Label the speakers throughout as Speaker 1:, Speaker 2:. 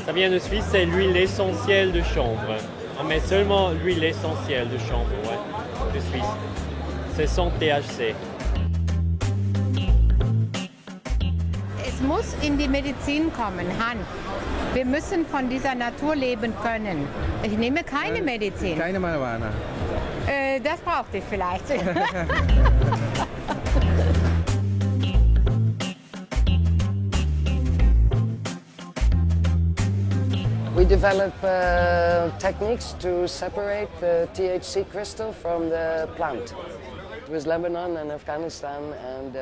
Speaker 1: Ça vient de Suisse, c'est l'huile essentielle de chanvre. On met seulement l'huile essentielle de chanvre, ouais, de Suisse. C'est sans THC.
Speaker 2: Es muss in die Medizin kommen, Hanf. Wir müssen von dieser Natur leben können. Ich nehme keine Medizin.
Speaker 3: Keine Marihuana.
Speaker 2: Das brauchte ich vielleicht.
Speaker 4: We develop techniques to separate the THC crystal from the plant. It was Lebanon and Afghanistan and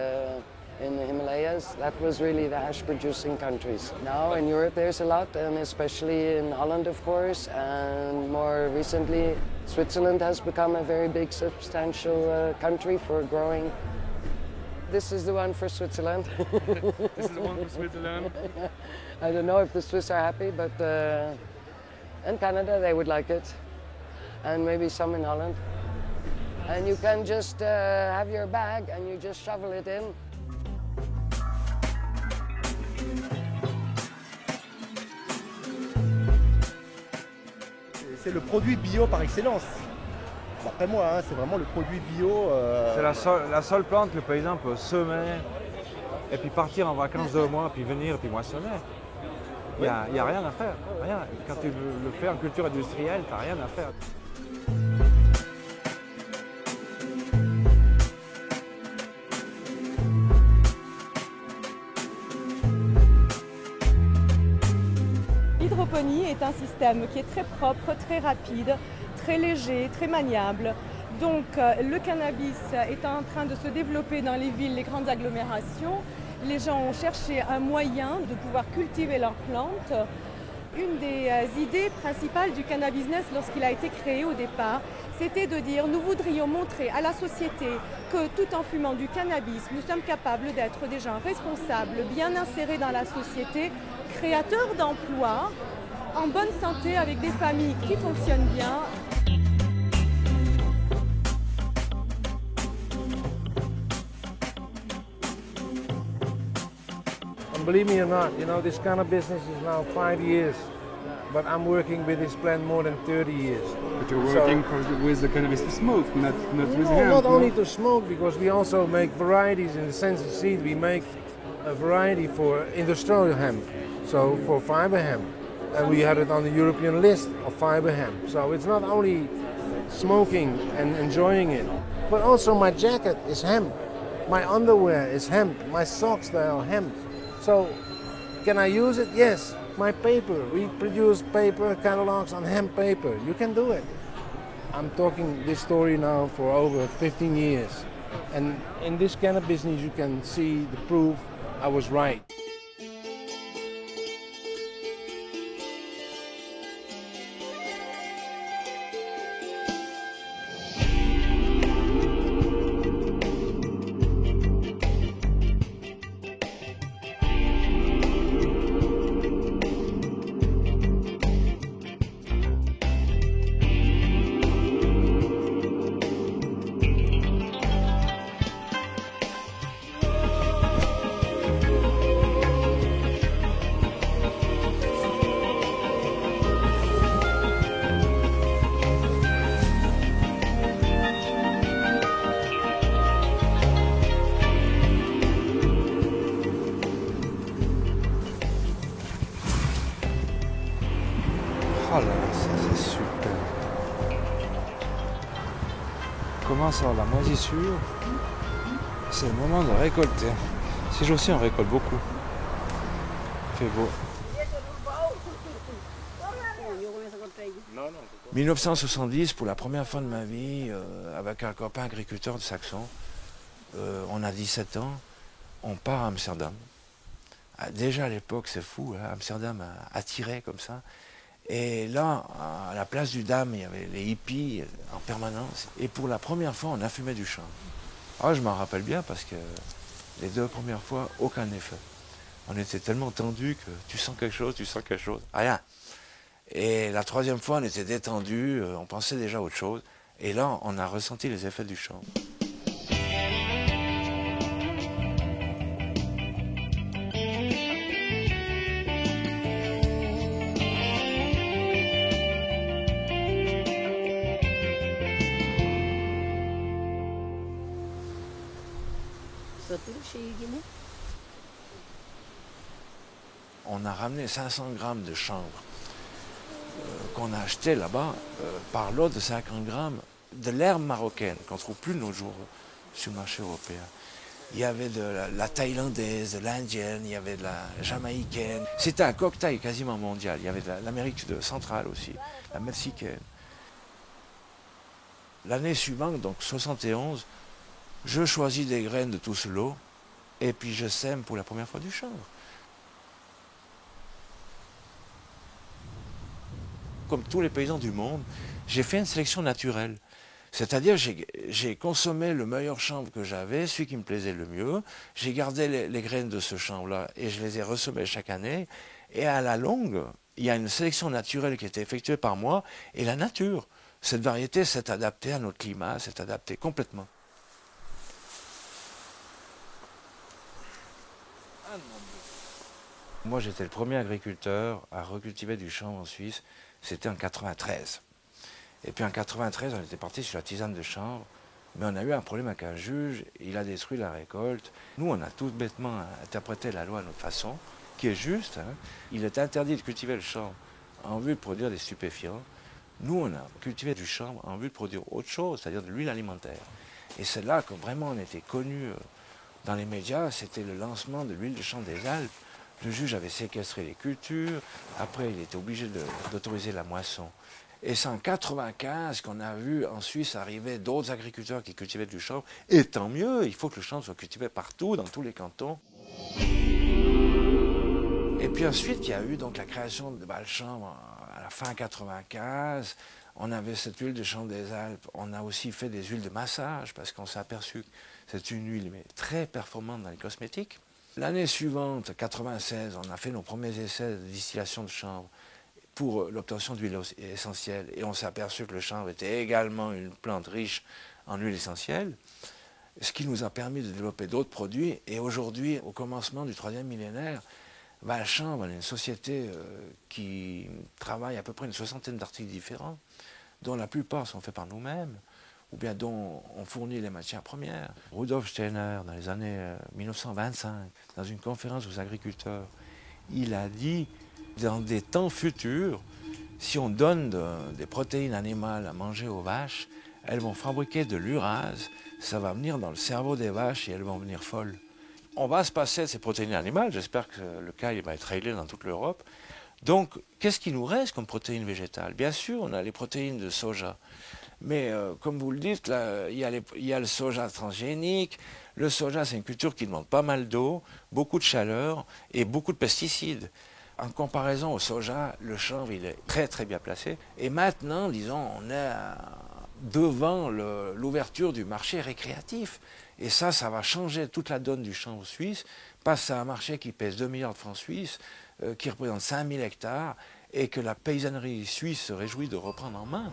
Speaker 4: in the Himalayas. That was really the hash producing countries. Now in Europe there's a lot, and especially in Holland, of course, and more recently Switzerland has become a very big substantial country for growing. This is the one for Switzerland.
Speaker 3: This is the one for Switzerland.
Speaker 4: I don't know if the Swiss are happy, but in Canada they would like it, and maybe some in Holland. And you can just have your bag and you just shovel it in.
Speaker 5: C'est le produit bio par excellence. D'après moi, hein, c'est vraiment le produit bio.
Speaker 6: C'est la seule plante que le paysan peut semer et puis partir en vacances 2 mois, puis venir, puis moissonner. Il n'y a rien à faire. Rien. Quand tu le fais en culture industrielle, tu n'as rien à faire.
Speaker 7: L'hydroponie est un système qui est très propre, très rapide, très léger, très maniable. Donc le cannabis est en train de se développer dans les villes, les grandes agglomérations. Les gens ont cherché un moyen de pouvoir cultiver leurs plantes. Une des idées principales du cannabis business lorsqu'il a été créé au départ, c'était de dire nous voudrions montrer à la société que tout en fumant du cannabis, nous sommes capables d'être des gens responsables, bien insérés dans la société, créateurs d'emplois, en bonne santé avec des familles qui fonctionnent bien.
Speaker 3: Believe me or not, you know, this kind of business is now 5 years, but I'm working with this plant more than 30 years.
Speaker 8: But you're working with the cannabis to smoke, not with hemp.
Speaker 3: Not only to smoke, because we also make varieties in the sense of seed. We make a variety for industrial hemp, so for fiber hemp. And we had it on the European list of fiber hemp. So it's not only smoking and enjoying it, but also my jacket is hemp. My underwear is hemp. My socks, they are hemp. So, can I use it? Yes. My paper, we produce paper catalogs on hemp paper. You can do it. I'm talking this story now for over 15 years. And in this kind of business, you can see the proof I was right.
Speaker 6: Oh là là, ça c'est super. On commence à avoir la moisissure. C'est le moment de récolter. Ces jours-ci, on récolte beaucoup. Il fait beau. 1970, pour la première fois de ma vie, avec un copain agriculteur de Saxon, on a 17 ans, on part à Amsterdam. Déjà à l'époque, c'est fou, hein, Amsterdam a attiré comme ça.
Speaker 9: Et là, à la place du Dam, il y avait les hippies en permanence. Et pour la première fois, on a fumé du chanvre. Ah, je m'en rappelle bien parce que les 2 premières fois, aucun effet. On était tellement tendus que tu sens quelque chose, rien. Et la 3e fois, on était détendus, on pensait déjà à autre chose. Et là, on a ressenti les effets du chanvre. On a ramené 500 grammes de chanvre qu'on a acheté là-bas par lot de 50 grammes de l'herbe marocaine qu'on ne trouve plus de nos jours sur le marché européen. Il y avait de la thaïlandaise, de l'indienne, il y avait de la jamaïcaine. C'était un cocktail quasiment mondial. Il y avait de l'Amérique centrale aussi, la mexicaine. L'année suivante, donc 71, je choisis des graines de tout ce lot et puis je sème pour la première fois du chanvre. Comme tous les paysans du monde, j'ai fait une sélection naturelle. C'est-à-dire j'ai consommé le meilleur chanvre que j'avais, celui qui me plaisait le mieux. J'ai gardé les graines de ce chanvre-là et je les ai ressemées chaque année. Et à la longue, il y a une sélection naturelle qui a été effectuée par moi et la nature. Cette variété s'est adaptée à notre climat, s'est adaptée complètement. Moi, j'étais le premier agriculteur à recultiver du chanvre en Suisse. C'était en 93. Et puis en 93, on était parti sur la tisane de chanvre, mais on a eu un problème avec un juge, il a détruit la récolte. Nous, on a tout bêtement interprété la loi à notre façon, qui est juste. Hein. Il est interdit de cultiver le chanvre en vue de produire des stupéfiants. Nous, on a cultivé du chanvre en vue de produire autre chose, c'est-à-dire de l'huile alimentaire. Et c'est là que vraiment on était connus dans les médias, c'était le lancement de l'huile de chanvre des Alpes. Le juge avait séquestré les cultures, après il était obligé d'autoriser la moisson. Et c'est en 1995 qu'on a vu en Suisse arriver d'autres agriculteurs qui cultivaient du chanvre. Et tant mieux, il faut que le chanvre soit cultivé partout, dans tous les cantons. Et puis ensuite, il y a eu donc la création de Balchanvre à la fin 1995. On avait cette huile de chanvre des Alpes. On a aussi fait des huiles de massage parce qu'on s'est aperçu que c'est une huile mais très performante dans les cosmétiques. L'année suivante, 1996, on a fait nos premiers essais de distillation de chanvre pour l'obtention d'huile essentielle. Et on s'est aperçu que le chanvre était également une plante riche en huile essentielle, ce qui nous a permis de développer d'autres produits. Et aujourd'hui, au commencement du 3e millénaire, Balchanvre est une société qui travaille à peu près une 60aine d'articles différents, dont la plupart sont faits par nous-mêmes, ou bien dont on fournit les matières premières. Rudolf Steiner, dans les années 1925, dans une conférence aux agriculteurs, il a dit, dans des temps futurs, si on donne des protéines animales à manger aux vaches, elles vont fabriquer de l'urase, ça va venir dans le cerveau des vaches et elles vont venir folles. On va se passer de ces protéines animales, j'espère que le cas il va être réglé dans toute l'Europe. Donc, qu'est-ce qui nous reste comme protéines végétales? Bien sûr, on a les protéines de soja. Mais comme vous le dites, là, il y a le soja transgénique. Le soja, c'est une culture qui demande pas mal d'eau, beaucoup de chaleur et beaucoup de pesticides. En comparaison au soja, le chanvre, il est très très bien placé. Et maintenant, disons, on est devant l'ouverture du marché récréatif. Et ça va changer toute la donne du chanvre suisse. Passe à un marché qui pèse 2 milliards de francs suisses, qui représente 5000 hectares, et que la paysannerie suisse se réjouit de reprendre en main.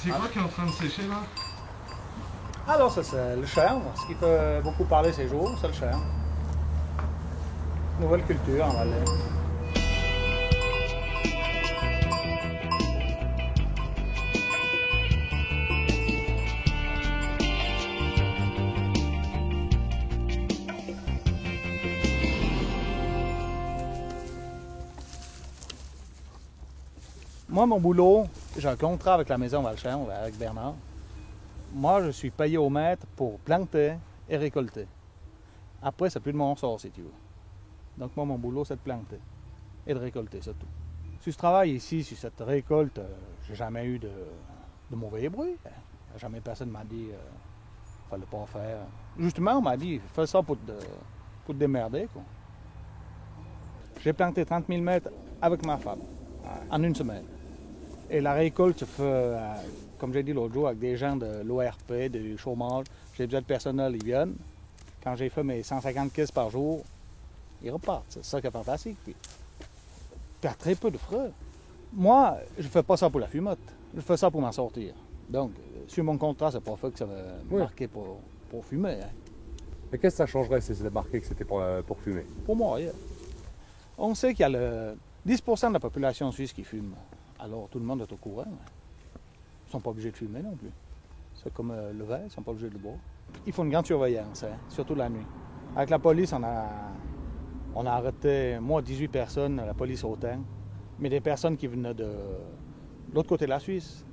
Speaker 3: C'est quoi qui est en train de sécher là?
Speaker 10: Alors ça c'est le chanvre, ce qui fait beaucoup parler ces jours, c'est le chanvre. Nouvelle culture en Valais. Moi, mon boulot, j'ai un contrat avec la maison Balchanvre, avec Bernard. Moi, je suis payé au mètre pour planter et récolter. Après, c'est plus de mon sort, si tu veux. Donc moi, mon boulot, c'est de planter et de récolter, c'est tout. Si je travaille ici, sur cette récolte, j'ai jamais eu de mauvais bruit. Jamais personne m'a dit fallait pas faire. Justement, on m'a dit fais ça pour te démerder, quoi. J'ai planté 30 000 mètres avec ma femme en une semaine. Et la récolte se fait, comme j'ai dit l'autre jour, avec des gens de l'ORP, du chômage. J'ai besoin de personnel, ils viennent. Quand j'ai fait mes 150 caisses par jour, ils repartent. C'est ça qui est fantastique. Puis, il y a très peu de frais. Moi, je ne fais pas ça pour la fumotte. Je fais ça pour m'en sortir. Donc, sur mon contrat, c'est pas fait que ça va marquer pour fumer. Hein.
Speaker 11: Mais qu'est-ce que ça changerait si c'était marqué que c'était pour fumer?
Speaker 10: Pour moi, rien. On sait qu'il y a le 10% de la population suisse qui fume. Alors, tout le monde est au courant. Hein. Ils ne sont pas obligés de fumer non plus. C'est comme le verre, ils ne sont pas obligés de le boire. Il faut une grande surveillance, hein, surtout la nuit. Avec la police, on a arrêté, moi, 18 personnes, la police autant, mais des personnes qui venaient de l'autre côté de la Suisse.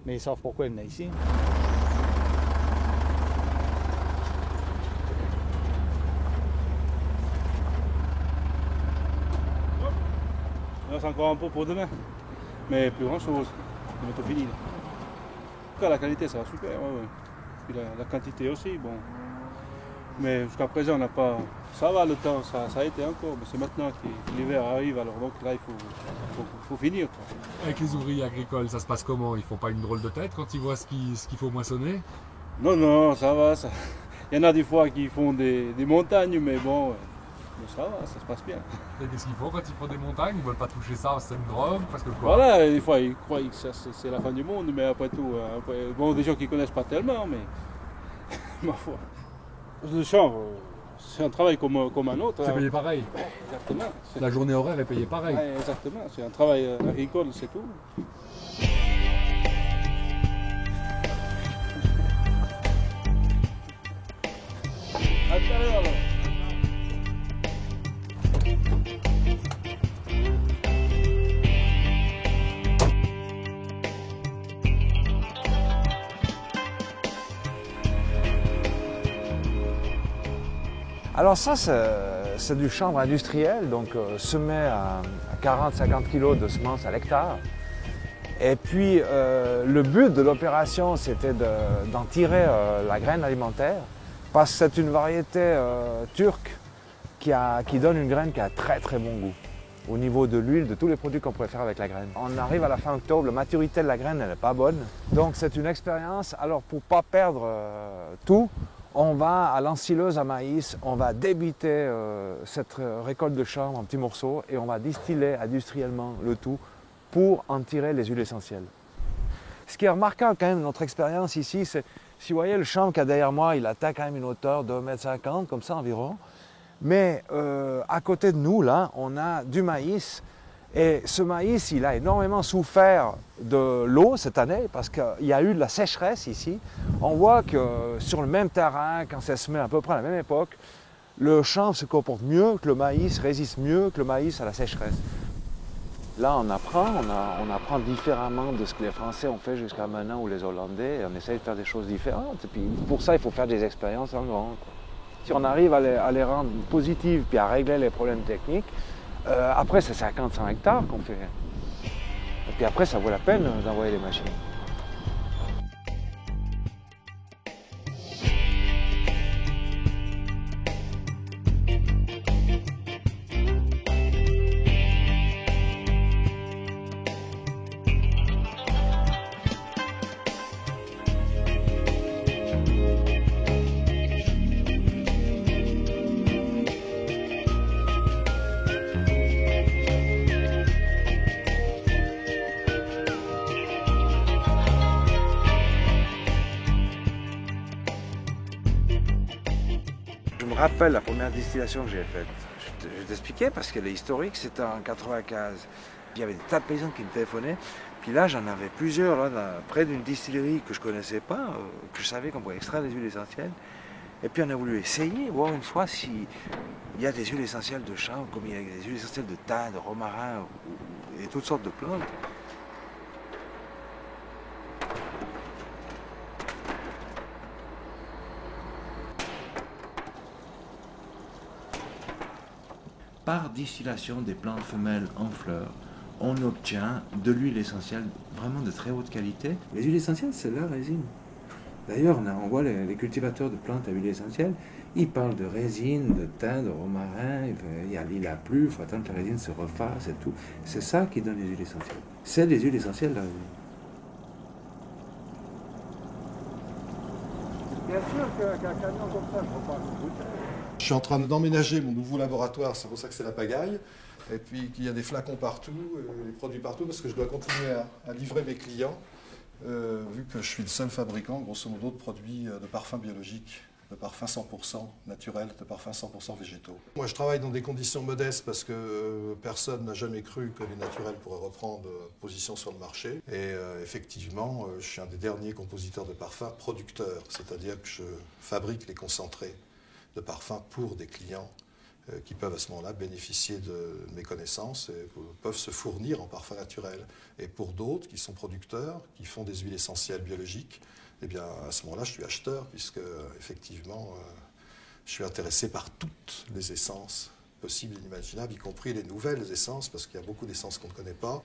Speaker 10: Mais ils savent pourquoi ils venaient ici.
Speaker 8: Là, c'est encore un peu pour demain, mais plus grand chose. C'est bientôt fini. En tout cas, la qualité, ça va super. Ouais. Puis la quantité aussi, bon. Mais jusqu'à présent, on n'a pas. Ça va le temps, ça a été encore, mais c'est maintenant que l'hiver arrive, alors donc là, il faut finir, quoi.
Speaker 11: Avec les ouvriers agricoles, ça se passe comment? Ils font pas une drôle de tête quand ils voient ce qu'il faut moissonner?
Speaker 8: Non, ça va. Ça... Il y en a des fois qui font des montagnes, mais bon, ça va, ça se passe bien.
Speaker 11: Et qu'est-ce qu'ils font quand ils font des montagnes? Ils veulent pas toucher ça, c'est une drogue, parce que quoi?
Speaker 8: Voilà, des fois ils croient que c'est la fin du monde, mais après tout, bon, des gens qui connaissent pas tellement, mais ma foi. Le chanvre, c'est un travail comme un autre.
Speaker 11: C'est payé pareil.
Speaker 8: Exactement.
Speaker 11: La journée horaire est payée pareil.
Speaker 8: Ouais, exactement, c'est un travail agricole, c'est tout. À tout à l'heure, alors.
Speaker 9: Alors ça, c'est du chanvre industriel, donc semé à 40-50 kg de semences à l'hectare. Et puis le but de l'opération, c'était d'en tirer la graine alimentaire, parce que c'est une variété turque qui donne une graine qui a très très bon goût au niveau de l'huile, de tous les produits qu'on pourrait faire avec la graine. On arrive à la fin octobre, la maturité de la graine, elle n'est pas bonne. Donc c'est une expérience. Alors pour ne pas perdre tout, on va à l'ensileuse à maïs, on va débiter cette récolte de chanvre en petits morceaux et on va distiller industriellement le tout pour en tirer les huiles essentielles. Ce qui est remarquable quand même de notre expérience ici, c'est, si vous voyez le chanvre qu'il y a derrière moi, il atteint quand même une hauteur de 1,50 m, comme ça environ. Mais à côté de nous, là, on a du maïs. Et ce maïs, il a énormément souffert de l'eau cette année parce qu'il y a eu de la sécheresse ici. On voit que sur le même terrain, quand ça se met à peu près à la même époque, le chanvre se comporte mieux que le maïs, résiste mieux que le maïs à la sécheresse. Là, on apprend différemment de ce que les Français ont fait jusqu'à maintenant ou les Hollandais. Et on essaye de faire des choses différentes. Et puis pour ça, il faut faire des expériences en grand, quoi. Si on arrive à les rendre positives puis à régler les problèmes techniques, après, c'est 50-100 hectares qu'on fait. Et puis après, ça vaut la peine d'envoyer les machines. Je me rappelle la première distillation que j'ai faite. Je vais t'expliquer parce qu'elle est historique, c'était en 95. Il y avait des tas de paysans qui me téléphonaient. Puis là, j'en avais plusieurs près d'une distillerie que je ne connaissais pas, que je savais qu'on pouvait extraire des huiles essentielles. Et puis on a voulu essayer, voir une fois s'il y a des huiles essentielles de chanvre, comme il y a des huiles essentielles de thym, de romarin et toutes sortes de plantes. par distillation des plantes femelles en fleurs, on obtient de l'huile essentielle vraiment de très haute qualité. Les huiles essentielles, c'est la résine. D'ailleurs, on voit les cultivateurs de plantes à huile essentielle, ils parlent de résine, de thym, de romarin, il a plu, il faut attendre que la résine se refasse et tout. C'est ça qui donne les huiles essentielles. C'est des huiles essentielles, la résine.
Speaker 5: Bien sûr qu'un camion comme ça, je ne peux pas le goûter. Je suis en train d'emménager mon nouveau laboratoire, c'est pour ça que c'est la pagaille. Et puis qu'il y a des flacons partout, des produits partout, parce que je dois continuer à livrer mes clients, vu que je suis le seul fabricant, grosso modo, de produits de parfums biologiques, de parfums 100% naturels, de parfums 100% végétaux. Moi, je travaille dans des conditions modestes parce que personne n'a jamais cru que les naturels pourraient reprendre position sur le marché. Et effectivement, je suis un des derniers compositeurs de parfums producteurs, c'est-à-dire que je fabrique les concentrés de parfums pour des clients qui peuvent à ce moment-là bénéficier de mes connaissances et peuvent se fournir en parfums naturels. Et pour d'autres qui sont producteurs, qui font des huiles essentielles biologiques, eh bien à ce moment-là je suis acheteur puisque effectivement je suis intéressé par toutes les essences possibles et inimaginables, y compris les nouvelles essences parce qu'il y a beaucoup d'essences qu'on ne connaît pas.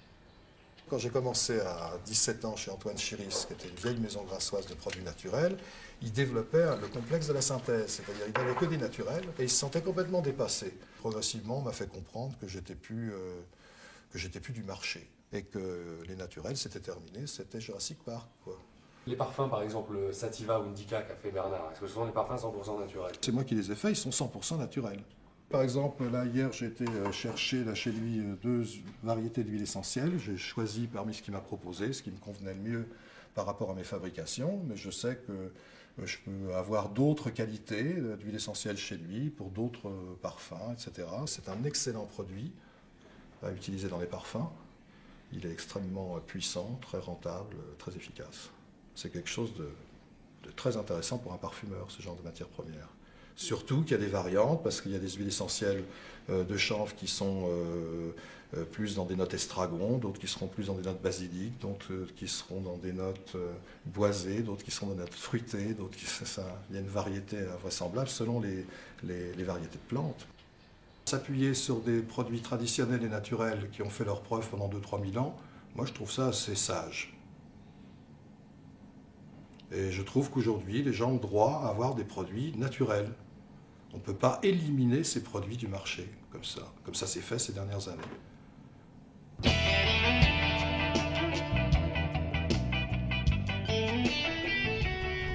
Speaker 5: Quand j'ai commencé à 17 ans chez Antoine Chiris, qui était une vieille maison grassoise de produits naturels, il développait le complexe de la synthèse, c'est-à-dire qu'il n'avait que des naturels et il se sentait complètement dépassé. Progressivement, on m'a fait comprendre que j'étais plus du marché et que les naturels, c'était terminé, c'était Jurassic Park, quoi.
Speaker 11: Les parfums, par exemple, Sativa ou Indica qu'a fait Bernard, est-ce que ce sont des parfums 100% naturels?
Speaker 5: C'est moi qui les ai faits, ils sont 100% naturels. Par exemple, là, hier, j'ai été chercher là, chez lui 2 variétés d'huile essentielle. J'ai choisi parmi ce qu'il m'a proposé, ce qui me convenait le mieux par rapport à mes fabrications, mais je sais que je peux avoir d'autres qualités d'huile essentielle chez lui pour d'autres parfums, etc. C'est un excellent produit à utiliser dans les parfums. Il est extrêmement puissant, très rentable, très efficace. C'est quelque chose de très intéressant pour un parfumeur, ce genre de matière première. Surtout qu'il y a des variantes, parce qu'il y a des huiles essentielles de chanvre qui sont plus dans des notes estragon, d'autres qui seront plus dans des notes basilic, d'autres qui seront dans des notes boisées, d'autres qui seront dans des notes fruitées, d'autres qui... il y a une variété invraisemblable selon les variétés de plantes. S'appuyer sur des produits traditionnels et naturels qui ont fait leurs preuves pendant 2-3 000 ans, moi je trouve ça assez sage. Et je trouve qu'aujourd'hui, les gens ont droit à avoir des produits naturels. On ne peut pas éliminer ces produits du marché, comme ça s'est fait ces dernières années.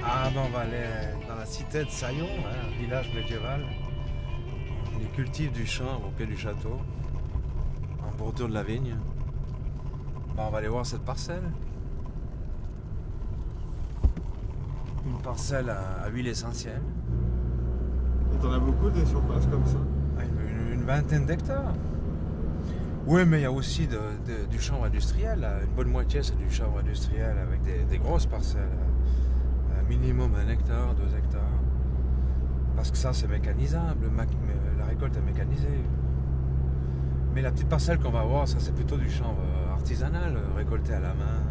Speaker 9: Ah ben on va aller dans la cité de Saillon, un village médiéval. Les cultives du chanvre au pied du château, en bordure de la vigne. Ben, on va aller voir cette parcelle. Une parcelle à huile essentielle.
Speaker 5: Et t'en as beaucoup des surfaces comme ça?
Speaker 9: Une vingtaine d'hectares. Oui, mais il y a aussi du chanvre industriel. Une bonne moitié, c'est du chanvre industriel avec des grosses parcelles. Minimum 1 hectare, 2 hectares. Parce que ça, c'est mécanisable. La récolte est mécanisée. Mais la petite parcelle qu'on va voir, ça, c'est plutôt du chanvre artisanal, récolté à la main.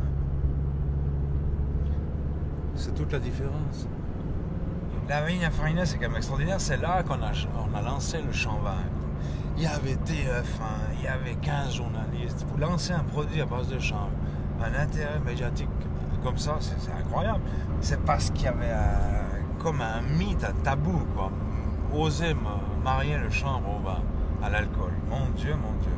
Speaker 9: C'est toute la différence. La vigne à Farina, c'est quand même extraordinaire. C'est là qu'on a lancé le chanvin. Il y avait TF1, il y avait 15 journalistes. Pour lancer un produit à base de chanvre, un intérêt médiatique comme ça, c'est incroyable. C'est parce qu'il y avait comme un mythe, un tabou, quoi. Oser marier le chanvre au vin, à l'alcool. Mon Dieu, mon Dieu.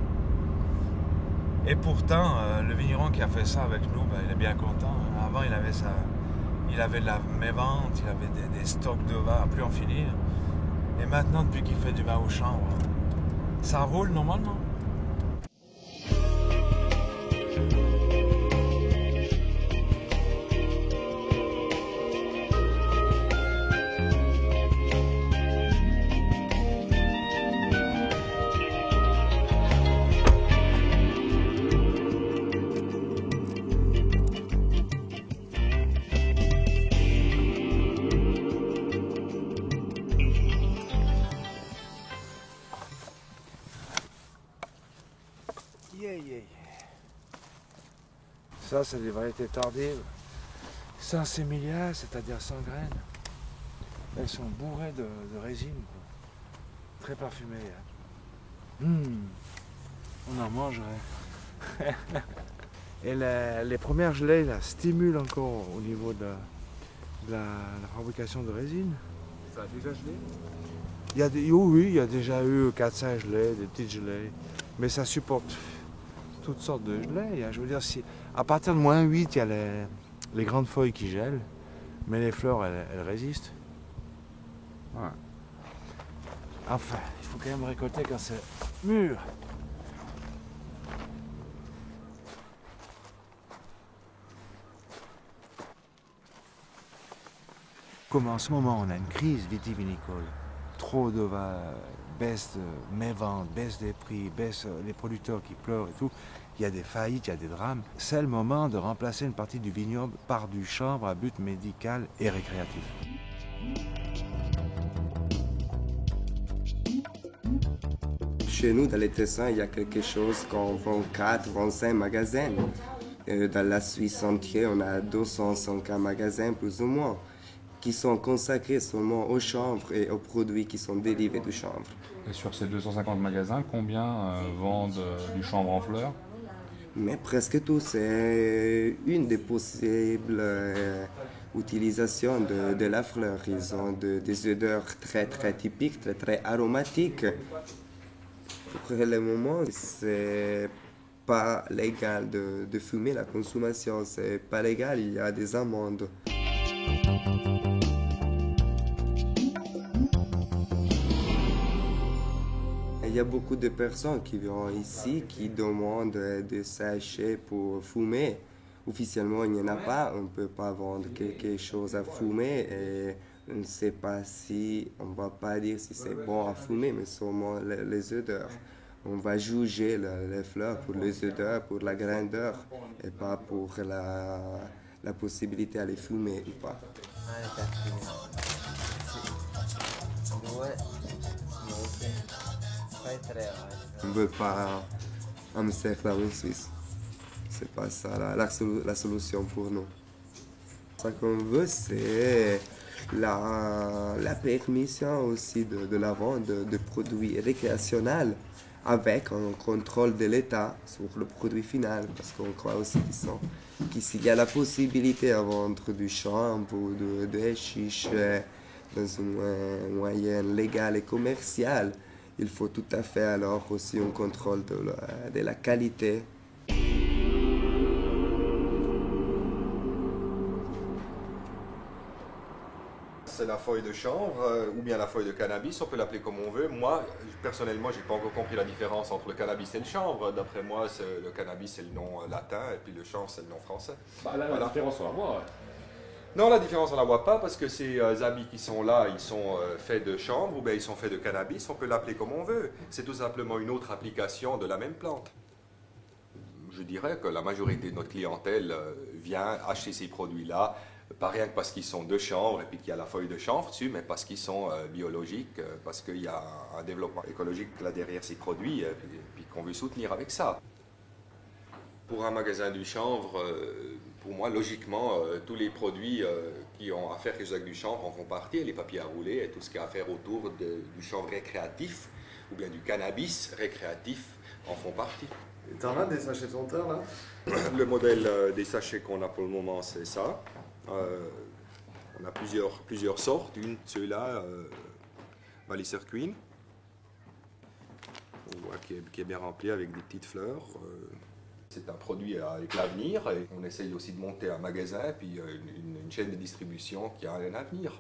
Speaker 9: Et pourtant, le vigneron qui a fait ça avec nous, il est bien content. Avant, il avait de la mévente, il avait des stocks de vin à plus en finir. Et maintenant, depuis qu'il fait du vin au chanvre, ça roule normalement. Ça, c'est des variétés tardives. Sans sémilia, c'est-à-dire sans graines. Elles sont bourrées de résine, quoi. Très parfumées. Hein. On en mangerait. Et les premières gelées là, stimulent encore au niveau de la fabrication de résine.
Speaker 11: Ça a déjà gelé?
Speaker 9: Oui, il y a déjà eu 4-5 gelées, des petites gelées. Mais ça supporte toutes sortes de gelées. Je veux dire, à partir de -8, il y a les grandes feuilles qui gèlent. Mais les fleurs, elles résistent. Ouais. Enfin, il faut quand même récolter quand c'est mûr. Comme en ce moment, on a une crise vitivinicole. Trop de baisse de méventes, baisse des prix, baisse les producteurs qui pleurent et tout. Il y a des faillites, il y a des drames. C'est le moment de remplacer une partie du vignoble par du chanvre à but médical et récréatif.
Speaker 12: Chez nous, dans les Tessins, il y a quelque chose qu'on vend 4, 25 magasins. Dans la Suisse entière, on a 250 magasins plus ou moins, qui sont consacrés seulement au chanvre et aux produits qui sont dérivés du chanvre.
Speaker 11: Et sur ces 250 magasins, combien vendent du chanvre en fleurs?
Speaker 12: Mais presque tout, c'est une des possibles utilisations de la fleur. Ils ont des odeurs très très typiques, très très aromatiques. Pour le moment, c'est pas légal de fumer la consommation, c'est pas légal, il y a des amendes. Il y a beaucoup de personnes qui viennent ici qui demandent des sachets pour fumer. Officiellement, il n'y en a pas. On ne peut pas vendre quelque chose à fumer et on ne sait pas si, on ne va pas dire si c'est bon à fumer, mais seulement les odeurs. On va juger les fleurs pour les odeurs, pour la grandeur et pas pour la possibilité à les fumer ou pas. On ne veut pas un cercle en Suisse. C'est pas ça la solution pour nous. Ce qu'on veut, c'est la permission aussi de la vente de produits récréationnels avec un contrôle de l'État sur le produit final. Parce qu'on croit aussi qu'il y a la possibilité de vendre du chanvre ou de hashish dans un moyen légal et commercial. Il faut tout à fait alors aussi un contrôle de la qualité.
Speaker 13: C'est la feuille de chanvre ou bien la feuille de cannabis, on peut l'appeler comme on veut. Moi, personnellement, j'ai pas encore compris la différence entre le cannabis et le chanvre. D'après moi, le cannabis c'est le nom latin et puis le chanvre c'est le nom français.
Speaker 11: Bah là, la différence on la voit.
Speaker 13: Non, la différence on la voit pas parce que ces habits qui sont là, ils sont faits de chanvre ou bien ils sont faits de cannabis, on peut l'appeler comme on veut. C'est tout simplement une autre application de la même plante. Je dirais que la majorité de notre clientèle vient acheter ces produits-là, pas rien que parce qu'ils sont de chanvre et puis qu'il y a la feuille de chanvre dessus, mais parce qu'ils sont biologiques, parce qu'il y a un développement écologique là derrière ces produits, puis qu'on veut soutenir avec ça. Pour un magasin du chanvre, pour moi, logiquement, tous les produits qui ont à faire avec du chanvre en font partie, les papiers à rouler et tout ce qui a à faire autour du chanvre récréatif ou bien du cannabis récréatif en font partie.
Speaker 5: T'en as des sachets Tonter là?
Speaker 13: Le modèle des sachets qu'on a pour le moment, c'est ça. On a plusieurs sortes. Une, ceux-là, Walliser Queen. On voit qui est bien rempli avec des petites fleurs. C'est un produit avec l'avenir et on essaye aussi de monter un magasin et puis une chaîne de distribution qui a un avenir.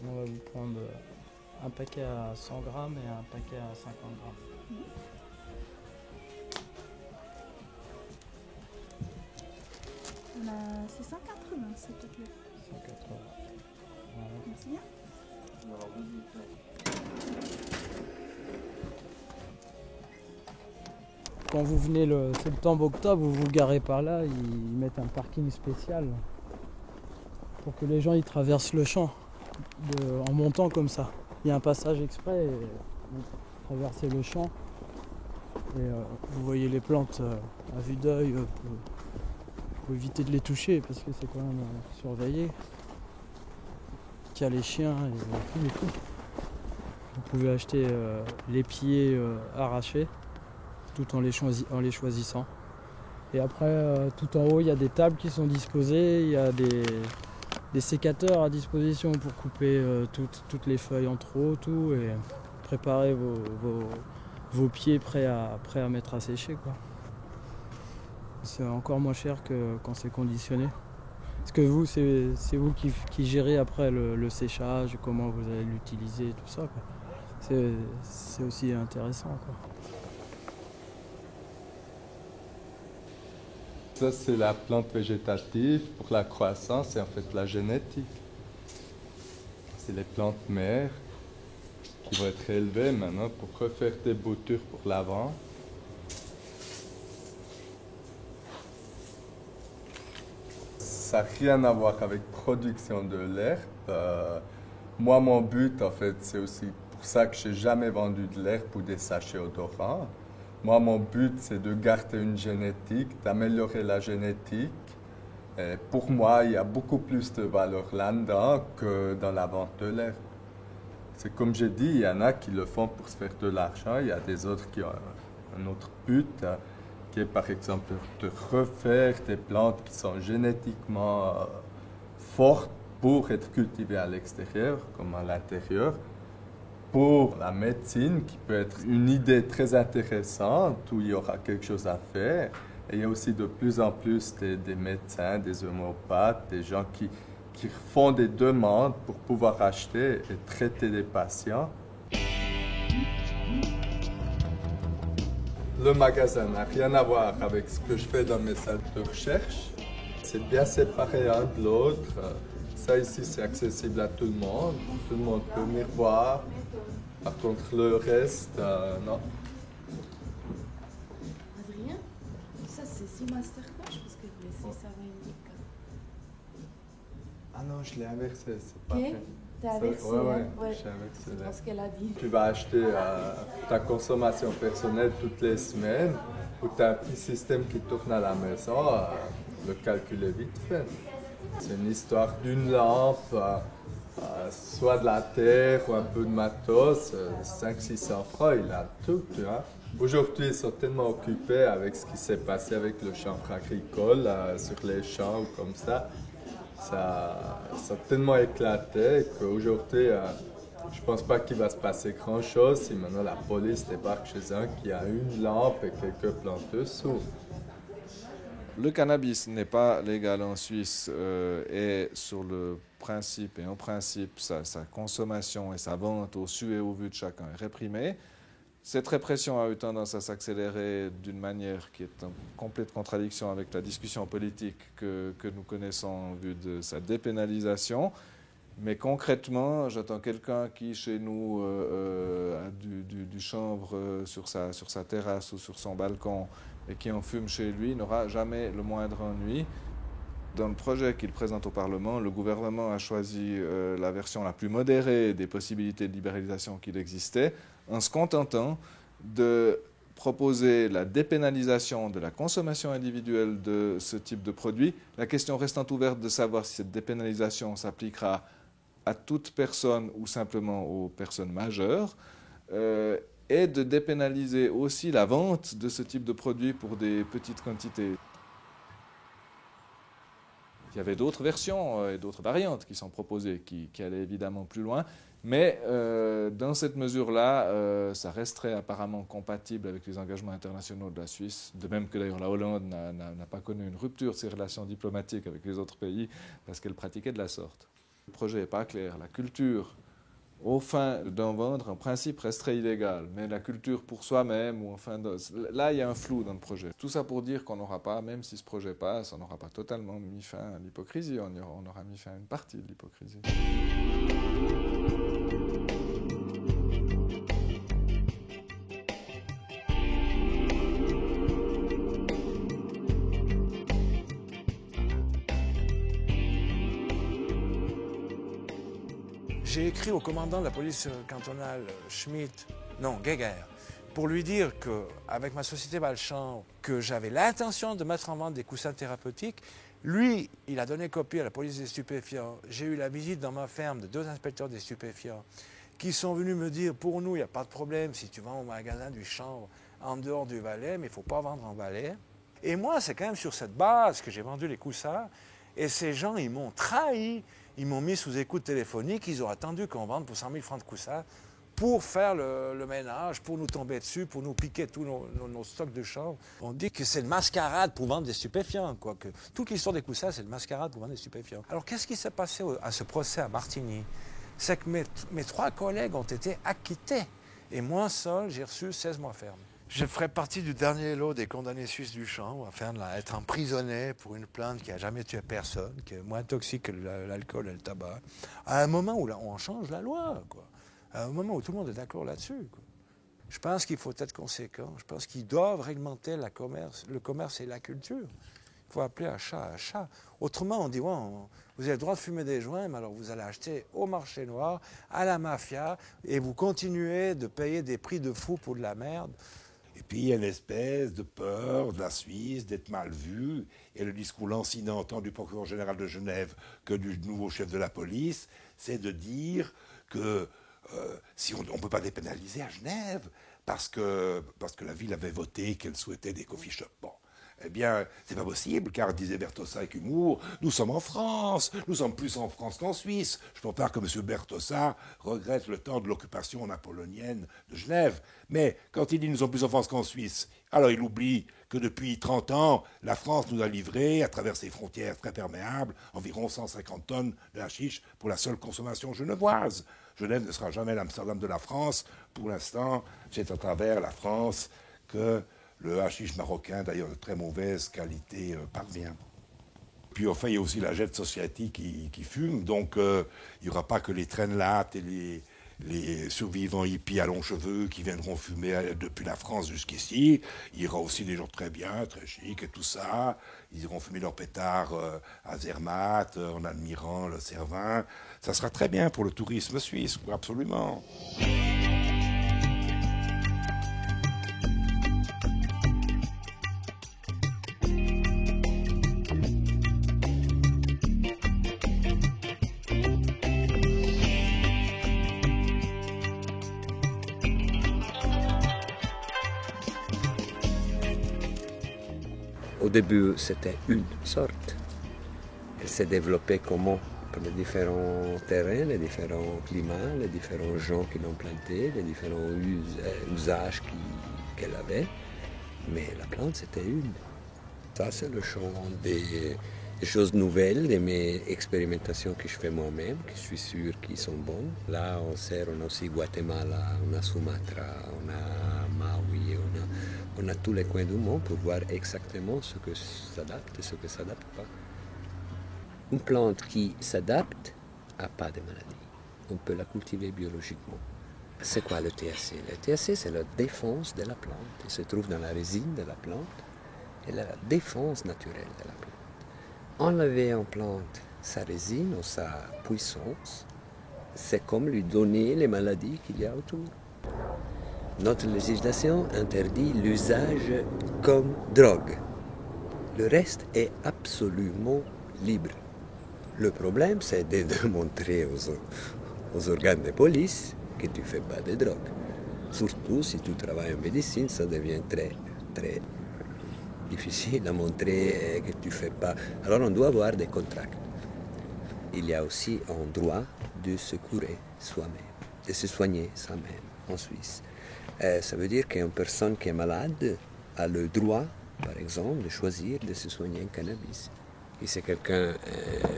Speaker 10: On va vous prendre un paquet à 100 grammes et un paquet à 50 grammes.
Speaker 14: C'est 180 s'il te plaît.
Speaker 10: 180. Voilà.
Speaker 14: Merci bien. Quand vous venez le septembre-octobre, vous vous garez par là, ils mettent un parking spécial pour que les gens ils traversent le champ en montant comme ça. Il y a un passage exprès, et vous traversez le champ et vous voyez les plantes à vue d'œil pour éviter de les toucher parce que c'est quand même surveillé. Il y a les chiens et tout. Vous pouvez acheter les pieds arrachés tout en les choisissant. Et après, tout en haut, il y a des tables qui sont disposées, il y a des sécateurs à disposition pour couper toutes les feuilles en trop, tout, et préparer vos pieds prêts à mettre à sécher, quoi. C'est encore moins cher que quand c'est conditionné. Parce que vous, c'est vous qui gérez après le séchage, comment vous allez l'utiliser, tout ça, quoi. C'est aussi intéressant, quoi.
Speaker 15: Ça, c'est la plante végétative pour la croissance et en fait la génétique. C'est les plantes mères qui vont être élevées maintenant pour refaire des boutures pour l'avant. Ça n'a rien à voir avec production de l'herbe. Moi, mon but, en fait, c'est aussi pour ça que je n'ai jamais vendu de l'herbe ou des sachets odorants. Moi, mon but, c'est de garder une génétique, d'améliorer la génétique. Et pour moi, il y a beaucoup plus de valeur là-dedans que dans la vente de l'herbe. C'est comme j'ai dit, il y en a qui le font pour se faire de l'argent, il y a des autres qui ont un autre but, qui est par exemple de refaire des plantes qui sont génétiquement fortes pour être cultivées à l'extérieur comme à l'intérieur. Pour la médecine, qui peut être une idée très intéressante, où il y aura quelque chose à faire. Et il y a aussi de plus en plus des médecins, des homéopathes, des gens qui font des demandes pour pouvoir acheter et traiter des patients. Le magasin n'a rien à voir avec ce que je fais dans mes salles de recherche. C'est bien séparé l'un de l'autre. Ça ici, c'est accessible à tout le monde. Tout le monde peut venir voir. Par contre, le reste, non.
Speaker 16: Adrien, ça c'est si masterclass parce que vous laissez ça indique.
Speaker 15: Ah non, je l'ai inversé, c'est pas
Speaker 16: Ok,
Speaker 15: fait.
Speaker 16: t'as inversé,
Speaker 15: ouais,
Speaker 16: hein? Ouais.
Speaker 15: j'ai inversé.
Speaker 16: C'est pas ce qu'elle a dit.
Speaker 15: Tu vas acheter ta consommation personnelle toutes les semaines, ou tu as un petit système qui tourne à la maison, le calcul est vite fait. C'est une histoire d'une lampe, soit de la terre ou un peu de matos, 500-600 francs, il a tout, tu vois. Aujourd'hui, ils sont tellement occupés avec ce qui s'est passé avec le chanvre agricole, sur les champs ou comme ça. Ça a tellement éclaté qu'aujourd'hui, je ne pense pas qu'il va se passer grand-chose si maintenant la police débarque chez un qui a une lampe et quelques planteuses sous.
Speaker 17: Le cannabis n'est pas légal en Suisse et sur le principe et en principe, sa consommation et sa vente au su et au vu de chacun est réprimée. Cette répression a eu tendance à s'accélérer d'une manière qui est en complète contradiction avec la discussion politique que nous connaissons en vue de sa dépénalisation. Mais concrètement, j'attends quelqu'un qui, chez nous, a du chanvre sur sa terrasse ou sur son balcon et qui en fume chez lui, n'aura jamais le moindre ennui. Dans le projet qu'il présente au Parlement, le gouvernement a choisi la version la plus modérée des possibilités de libéralisation qu'il existait, en se contentant de proposer la dépénalisation de la consommation individuelle de ce type de produit, la question restant ouverte de savoir si cette dépénalisation s'appliquera à toute personne ou simplement aux personnes majeures, et de dépénaliser aussi la vente de ce type de produit pour des petites quantités. Il y avait d'autres versions et d'autres variantes qui sont proposées, qui allaient évidemment plus loin, mais dans cette mesure-là, ça resterait apparemment compatible avec les engagements internationaux de la Suisse, de même que d'ailleurs la Hollande n'a pas connu une rupture de ses relations diplomatiques avec les autres pays parce qu'elle pratiquait de la sorte. Le projet n'est pas clair. La culture, aux fins d'en vendre, en principe, resterait illégale. Mais la culture pour soi-même, ou enfin, là, il y a un flou dans le projet. Tout ça pour dire qu'on n'aura pas, même si ce projet passe, on n'aura pas totalement mis fin à l'hypocrisie. On aura mis fin à une partie de l'hypocrisie.
Speaker 9: J'ai écrit au commandant de la police cantonale, Guéguer, pour lui dire qu'avec ma société Balchamp, que j'avais l'intention de mettre en vente des coussins thérapeutiques. Lui, il a donné copie à la police des stupéfiants. J'ai eu la visite dans ma ferme de 2 inspecteurs des stupéfiants qui sont venus me dire, pour nous, il n'y a pas de problème si tu vends au magasin du chanvre en dehors du Valais, mais il ne faut pas vendre en Valais. Et moi, c'est quand même sur cette base que j'ai vendu les coussins. Et ces gens, ils m'ont trahi. Ils m'ont mis sous écoute téléphonique. Ils ont attendu qu'on vende pour 100 000 francs de coussins pour faire le ménage, pour nous tomber dessus, pour nous piquer tous nos stocks de chanvre. On dit que c'est une mascarade pour vendre des stupéfiants, quoi. Que toute l'histoire des coussins, c'est une mascarade pour vendre des stupéfiants. Alors, qu'est-ce qui s'est passé à ce procès à Martigny? C'est que mes 3 collègues ont été acquittés. Et moi seul, j'ai reçu 16 mois ferme. Je ferai partie du dernier lot des condamnés suisses du chanvre, afin d'être emprisonné pour une plante qui n'a jamais tué personne, qui est moins toxique que l'alcool et le tabac, à un moment où on change la loi, quoi. À un moment où tout le monde est d'accord là-dessus, quoi. Je pense qu'il faut être conséquent. Je pense qu'ils doivent réglementer le commerce et la culture. Il faut appeler un chat un chat. Autrement, on dit, ouais, vous avez le droit de fumer des joints, mais alors vous allez acheter au marché noir, à la mafia, et vous continuez de payer des prix de fou pour de la merde.
Speaker 18: Et puis il y a une espèce de peur de la Suisse d'être mal vue. Et le discours lancinant tant du procureur général de Genève que du nouveau chef de la police, c'est de dire que si on ne peut pas dépénaliser à Genève, parce que la ville avait voté qu'elle souhaitait des coffee shops. Bon. Eh bien, c'est pas possible, car, disait Bertossa avec humour, nous sommes en France, nous sommes plus en France qu'en Suisse. Je pense pas que M. Bertossa regrette le temps de l'occupation napoléonienne de Genève. Mais quand il dit nous sommes plus en France qu'en Suisse, alors il oublie que depuis 30 ans, la France nous a livré, à travers ses frontières très perméables, environ 150 tonnes de hashish pour la seule consommation genevoise. Genève ne sera jamais l'Amsterdam de la France. Pour l'instant, c'est à travers la France que le hashish marocain, d'ailleurs de très mauvaise qualité, parvient. Puis enfin, il y a aussi la Jet Society qui fume, donc il n'y aura pas que les traînes-lattes et les survivants hippies à longs cheveux qui viendront fumer depuis la France jusqu'ici. Il y aura aussi des gens très bien, très chics et tout ça. Ils iront fumer leurs pétards à Zermatt, en admirant le Cervin. Ça sera très bien pour le tourisme suisse, absolument.
Speaker 19: Au début, c'était une sorte. Elle s'est développée comment? Par les différents terrains, les différents climats, les différents gens qui l'ont plantée, les différents usages qu'elle avait. Mais la plante, c'était une. Ça, c'est le champ des choses nouvelles, de mes expérimentations que je fais moi-même, que je suis sûr qu'ils sont bonnes. Là, on a aussi Guatemala, on a Sumatra, on a Maui, on a tous les coins du monde pour voir exactement ce que s'adapte et ce que ne s'adapte pas. Une plante qui s'adapte n'a pas de maladie. On peut la cultiver biologiquement. C'est quoi le THC? Le THC, c'est la défense de la plante. Il se trouve dans la résine de la plante et la défense naturelle de la plante. Enlever en plante sa résine ou sa puissance, c'est comme lui donner les maladies qu'il y a autour. Notre législation interdit l'usage comme drogue. Le reste est absolument libre. Le problème, c'est de démontrer aux organes de police que tu ne fais pas de drogue. Surtout si tu travailles en médecine, ça devient très, très difficile à montrer que tu ne fais pas. Alors on doit avoir des contrats. Il y a aussi un droit de se curer soi-même, de se soigner soi-même en Suisse. Ça veut dire qu'une personne qui est malade a le droit, par exemple, de choisir de se soigner en cannabis. Et si quelqu'un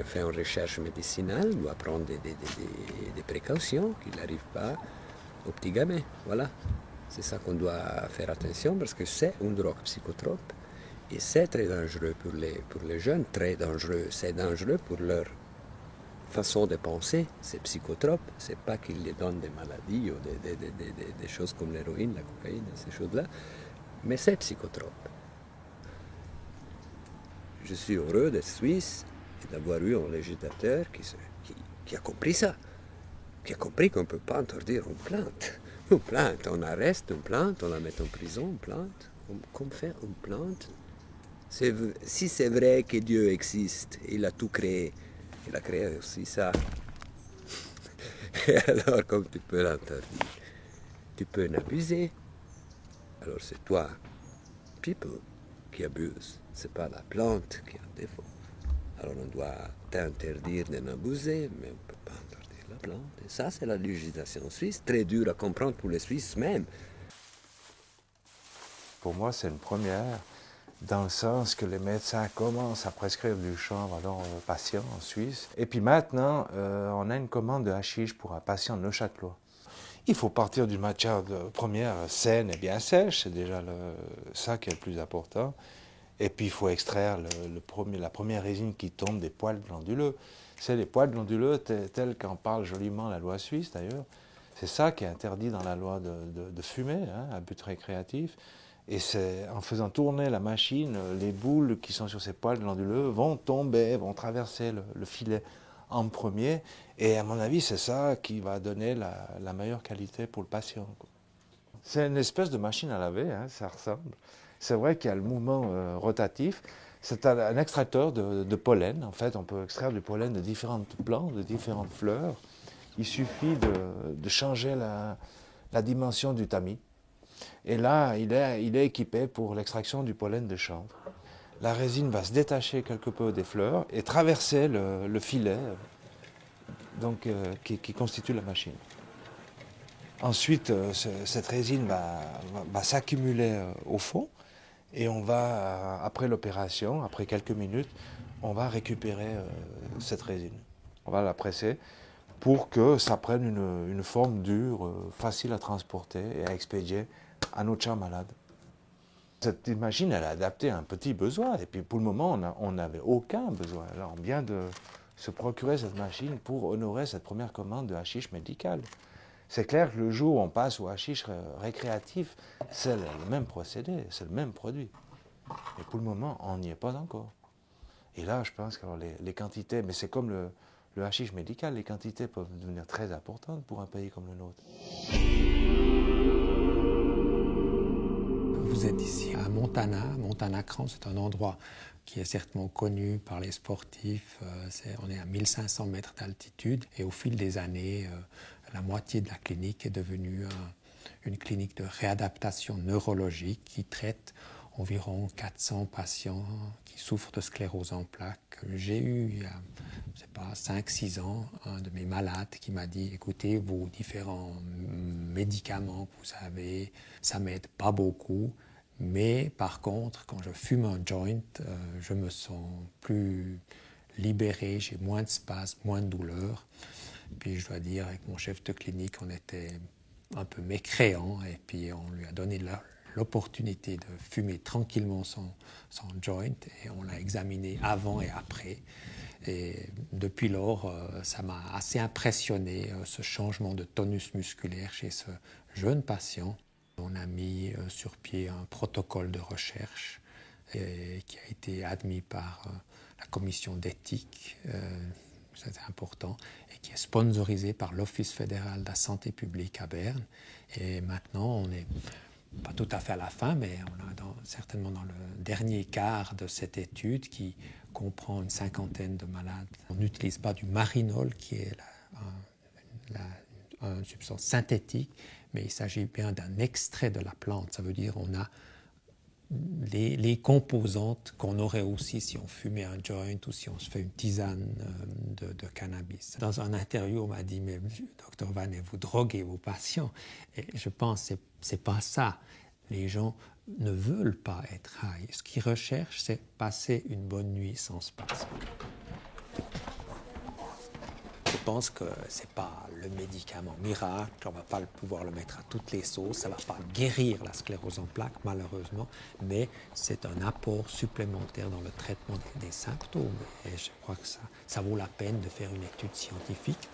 Speaker 19: fait une recherche médicinale, il doit prendre des précautions, qu'il n'arrive pas au petit gamin. Voilà. C'est ça qu'on doit faire attention parce que c'est une drogue psychotrope et c'est très dangereux pour les jeunes, très dangereux. C'est dangereux pour leur façon de penser. C'est psychotrope, c'est pas qu'il les donne des maladies ou des choses comme l'héroïne, la cocaïne, ces choses-là, mais c'est psychotrope. Je suis heureux d'être suisse et d'avoir eu un législateur qui a compris ça. qui a compris qu'on ne peut pas interdire une plante. Une plante, on arrête une plante, on la met en prison, une plante. Comme faire une plante? Si c'est vrai que Dieu existe, il a tout créé, il a créé aussi ça. Et alors, comme tu peux l'interdire, tu peux en abuser. Alors c'est toi, people, qui abuse. C'est pas la plante qui a un défaut. Alors on doit t'interdire d'en abuser, mais on ne peut pas interdire la plante. Et ça, c'est la législation suisse, très dure à comprendre pour les Suisses même.
Speaker 9: Pour moi, c'est une première, dans le sens que les médecins commencent à prescrire du chanvre à leurs patients en Suisse. Et puis maintenant, on a une commande de hashish pour un patient de Neuchâtelois. Il faut partir d'une matière première saine et bien sèche, c'est déjà ça qui est le plus important. Et puis il faut extraire la première résine qui tombe des poils glanduleux. C'est les poils glanduleux tels qu'en parle joliment la loi suisse d'ailleurs. C'est ça qui est interdit dans la loi de fumer, à but récréatif. Et c'est en faisant tourner la machine, les boules qui sont sur ces poils glanduleux vont tomber, vont traverser le filet en premier. Et à mon avis, c'est ça qui va donner la meilleure qualité pour le patient. C'est une espèce de machine à laver, ça ressemble. C'est vrai qu'il y a le mouvement rotatif. C'est un extracteur de pollen. En fait, on peut extraire du pollen de différentes plantes, de différentes fleurs. Il suffit de changer la dimension du tamis. Et là, il est équipé pour l'extraction du pollen de chanvre. La résine va se détacher quelque peu des fleurs et traverser le filet donc, qui constitue la machine. Ensuite, cette résine va s'accumuler au fond et on va, après l'opération, après quelques minutes, on va récupérer cette résine. On va la presser pour que ça prenne une forme dure, facile à transporter et à expédier à notre champ malade. Cette machine, elle est adaptée à un petit besoin. Et puis pour le moment, on n'avait aucun besoin. Alors on vient de se procurer cette machine pour honorer cette première commande de hashish médical. C'est clair que le jour où on passe au hashish récréatif, c'est le même procédé, c'est le même produit. Mais pour le moment, on n'y est pas encore. Et là, je pense que les quantités, mais c'est comme le hashish médical, les quantités peuvent devenir très importantes pour un pays comme le nôtre.
Speaker 20: Vous êtes ici à Montana Cran, c'est un endroit qui est certainement connu par les sportifs. On est à 1500 mètres d'altitude et au fil des années, la moitié de la clinique est devenue une clinique de réadaptation neurologique qui traite environ 400 patients qui souffrent de sclérose en plaques. J'ai eu, il y a, je sais pas, 5-6 ans, un de mes malades qui m'a dit « Écoutez, vos différents médicaments que vous avez, ça ne m'aide pas beaucoup, mais par contre, quand je fume un joint, je me sens plus libéré, j'ai moins de spasmes, moins de douleur. » Puis je dois dire, avec mon chef de clinique, on était un peu mécréants et puis on lui a donné l'opportunité de fumer tranquillement son joint et on l'a examiné avant et après. Et depuis lors, ça m'a assez impressionné, ce changement de tonus musculaire chez ce jeune patient. On a mis sur pied un protocole de recherche qui a été admis par la commission d'éthique, c'est important, et qui est sponsorisé par l'Office fédéral de la santé publique à Berne. Et maintenant, on n'est pas tout à fait à la fin, mais on est certainement dans le dernier quart de cette étude qui comprend une 50aine de malades. On n'utilise pas du marinol, qui est une substance synthétique, mais il s'agit bien d'un extrait de la plante. Ça veut dire qu'on a les composantes qu'on aurait aussi si on fumait un joint ou si on se fait une tisane de cannabis. Dans un interview, on m'a dit « Mais Dr Van, vous droguez vos patients ». Et je pense que ce n'est pas ça. Les gens ne veulent pas être high. Ce qu'ils recherchent, c'est passer une bonne nuit sans spasme. Je pense que ce n'est pas le médicament miracle, on ne va pas pouvoir le mettre à toutes les sauces, ça ne va pas guérir la sclérose en plaques malheureusement, mais c'est un apport supplémentaire dans le traitement des symptômes. Et je crois que ça vaut la peine de faire une étude scientifique.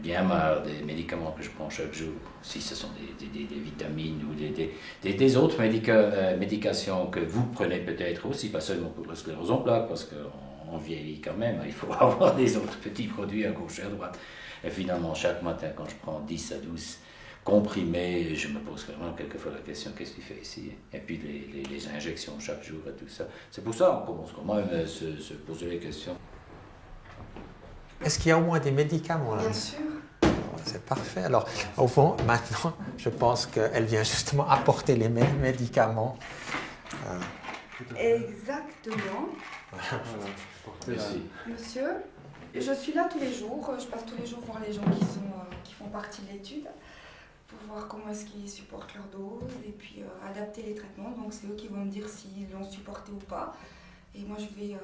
Speaker 21: bien marre des médicaments que je prends chaque jour. Si ce sont des vitamines ou des autres médications que vous prenez peut-être aussi, pas seulement pour la sclérose en plaques, parce qu'on vieillit quand même, il faut avoir des autres petits produits à gauche et à droite. Et finalement, chaque matin, quand je prends 10 à 12 comprimés, je me pose vraiment quelquefois la question, qu'est-ce que tu fais ici? Et puis les injections chaque jour et tout ça. C'est pour ça qu'on commence quand même à se poser les questions.
Speaker 20: Est-ce qu'il y a au moins des médicaments là?
Speaker 22: Bien sûr.
Speaker 20: C'est parfait. Alors, au fond, maintenant, je pense qu'elle vient justement apporter les mêmes médicaments.
Speaker 22: Exactement.
Speaker 21: Merci.
Speaker 22: Monsieur, je suis là tous les jours. Je passe tous les jours voir les gens qui font partie de l'étude pour voir comment est-ce qu'ils supportent leur dose et puis adapter les traitements. Donc, c'est eux qui vont me dire s'ils l'ont supporté ou pas. Et moi, je vais